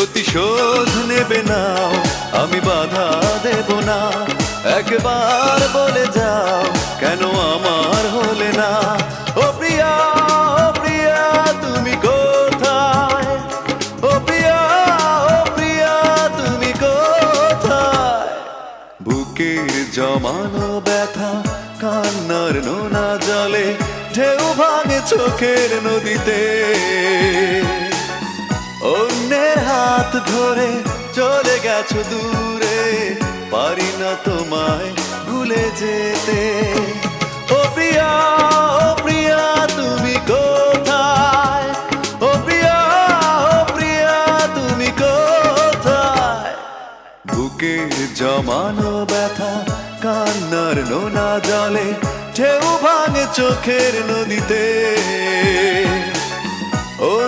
প্রতিশোধ নেবে না, আমি বাধা দেব না। একবার বলে যাও কেন আমার হলে না। ও প্রিয়া, ও প্রিয়া তুমি কোথায়? ও প্রিয়া, ও প্রিয়া তুমি কোথায়? বুকের জমানো ব্যথা কান্নার নোনা জলে ঢেউ ভাঙে চোখের নদীতে। অন্যের হাত ধরে চলে গেছো দূরে, পারি না তোমায় ভুলে যেতে। ও প্রিয়া, ও প্রিয়া তুমি কোথায়? ও প্রিয়া, ও প্রিয়া তুমি কোথায়? বুকের জমানো ব্যথা কান্নার নোনা জলে ঢেউ ভাঙে চোখের নদীতে।